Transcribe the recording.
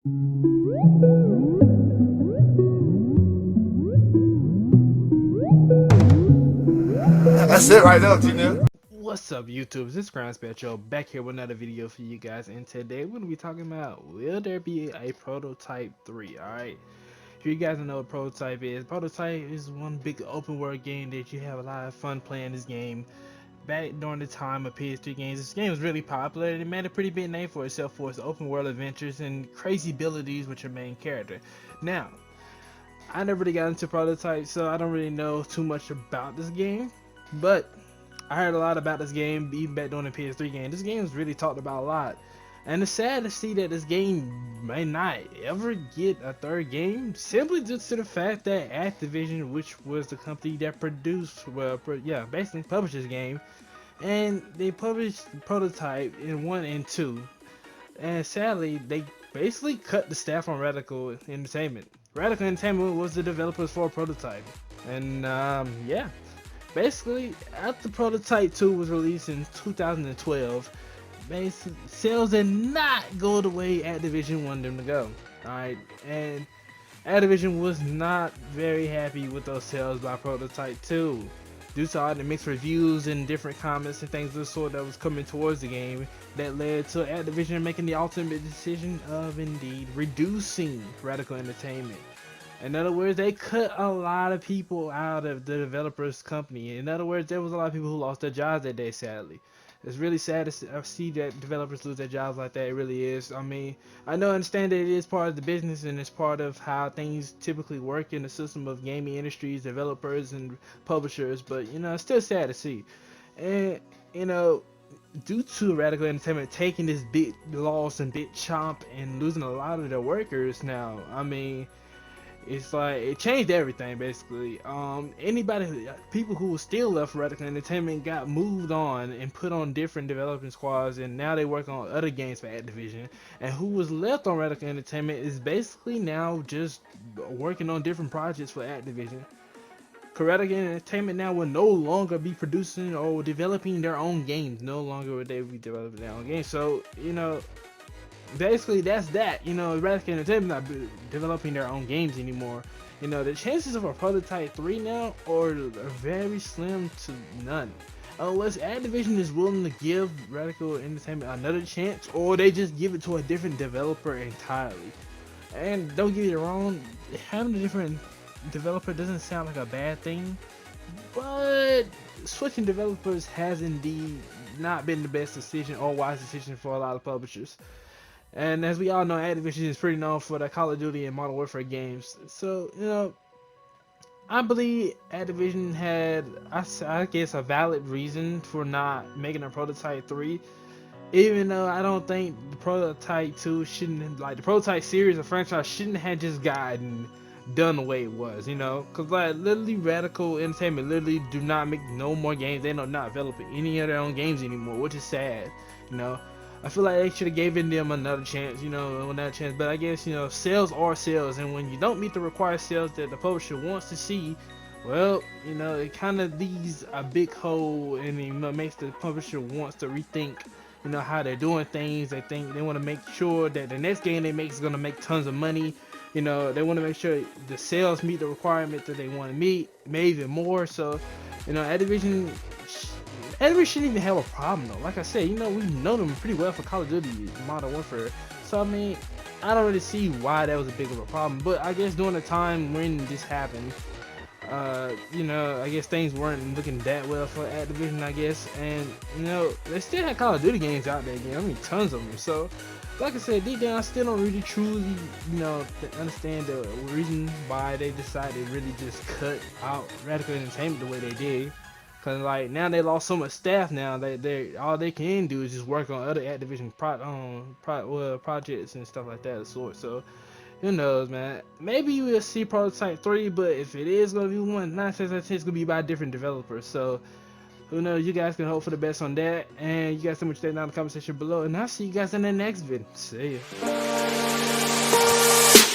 That's it right there, Gina. What's up, YouTube? This is CrownSpectro back here with another video for you guys, and today we're gonna be talking about will there be a Prototype 3? Alright, if you guys don't know what Prototype is one big open world game that you have a lot of fun playing this game. Back during the time of PS3 games, this game was really popular and it made a pretty big name for itself for its open world adventures and crazy abilities with your main character. Now, I never really got into Prototype, so I don't really know too much about this game, but I heard a lot about this game even back during the PS3 game. This game was really talked about a lot, and it's sad to see that this game may not ever get a third game, simply due to the fact that Activision, which was the company that produced, basically published this game, and they published Prototype in 1 and 2, and sadly they basically cut the staff on Radical Entertainment. Radical Entertainment was the developers for Prototype, and yeah. Basically, after Prototype 2 was released in 2012, basically, sales did not go the way Activision wanted them to go. Alright, and Activision was not very happy with those sales by Prototype 2. Due to all the mixed reviews and different comments and things of the sort that was coming towards the game, that led to Activision making the ultimate decision of indeed reducing Radical Entertainment. In other words, they cut a lot of people out of the developers company. In other words, there was a lot of people who lost their jobs that day, sadly. It's really sad to see that developers lose their jobs like that. It really is. I mean, I understand that it is part of the business and it's part of how things typically work in the system of gaming industries, developers and publishers, but it's still sad to see. And due to Radical Entertainment taking this big loss and big chomp and losing a lot of their workers now, I mean, it's like it changed everything basically. People who were still left Radical Entertainment got moved on and put on different development squads, and now they work on other games for Activision. And who was left on Radical Entertainment is basically now just working on different projects for Activision. Radical Entertainment now will no longer be producing or developing their own games. No longer will they be developing their own games. So basically that's that. Radical Entertainment not developing their own games anymore. The chances of a Prototype 3 now are very slim to none, unless Activision is willing to give Radical Entertainment another chance, or they just give it to a different developer entirely. And don't get me wrong, having a different developer doesn't sound like a bad thing, but switching developers has indeed not been the best decision or wise decision for a lot of publishers. And as we all know, Activision is pretty known for the Call of Duty and Modern Warfare games. So, I believe Activision had, I guess, a valid reason for not making a Prototype 3. Even though I don't think the Prototype 2 shouldn't, like the Prototype series or franchise shouldn't have just gotten done the way it was, because like literally Radical Entertainment literally do not make no more games. They're not developing any of their own games anymore, which is sad. I feel like they should have given them another chance, but I guess, sales are sales, and when you don't meet the required sales that the publisher wants to see, well, it kind of leaves a big hole, and it makes the publisher wants to rethink, how they're doing things. They want to make sure that the next game they make is going to make tons of money. They want to make sure the sales meet the requirement that they want to meet, maybe even more. So, Activision shouldn't even have a problem though. Like I said, we know them pretty well for Call of Duty, Modern Warfare. So I mean, I don't really see why that was a big of a problem. But I guess during the time when this happened, I guess things weren't looking that well for Activision, I guess. And they still had Call of Duty games out there again. I mean, tons of them. So, like I said, deep down, I still don't really truly, understand the reason why they decided to really just cut out Radical Entertainment the way they did. Cause like now they lost so much staff. Now they all they can do is just work on other Activision projects and stuff like that sort. So who knows, man? Maybe we'll see Prototype 3, but if it is gonna be one, 9 times out of 10 it's gonna be by different developers. So who knows? You guys can hope for the best on that. And you guys so much down in the comment section below. And I'll see you guys in the next video. See ya.